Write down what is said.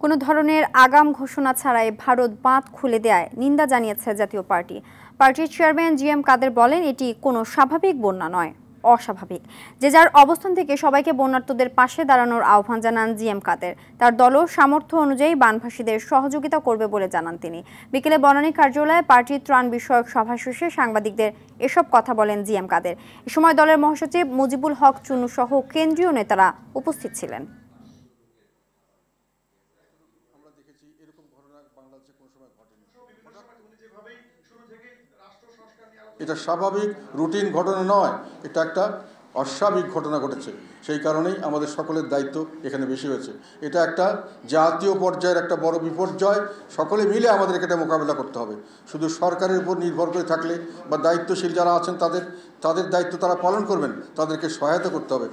কোনো ধরনের আগাম ঘোষণা ছাড়াই ভারত বাঁধ খুলে দেয়ায় নিন্দা জানিয়েছে জাতীয় পার্টি। পার্টির চেয়ারম্যান জি.এম. কাদের বলেন, এটি কোনো স্বাভাবিক বন্যা নয়, অস্বাভাবিক। যে যার অবস্থান থেকে সবাইকে বন্যার্তদের পাশে দাঁড়ানোর আহ্বান জানান জি.এম. কাদের। তার দলও সামর্থ্য অনুযায়ী বানভাসীদের সহযোগিতা করবে বলে জানান তিনি। বিকেলে বনানী কার্যালয়ে পার্টির ত্রাণ বিষয়ক সভা শেষে সাংবাদিকদের এসব কথা বলেন জি.এম. কাদের। এ সময় দলের মহাসচিব মুজিবুল হক চুন্নু সহ কেন্দ্রীয় নেতারা উপস্থিত ছিলেন। এটা স্বাভাবিক রুটিন ঘটনা নয়, এটা একটা অস্বাভাবিক ঘটনা ঘটেছে। সেই কারণেই আমাদের সকলের দায়িত্ব এখানে বেশি হয়েছে। এটা একটা জাতীয় পর্যায়ের একটা বড় বিপর্যয়, সকলে মিলে আমাদেরকে এটা মোকাবেলা করতে হবে। শুধু সরকারের উপর নির্ভর করে থাকলে বা দায়িত্বশীল যারা আছেন তাদের দায়িত্ব তারা পালন করবেন, তাদেরকে সহায়তা করতে হবে।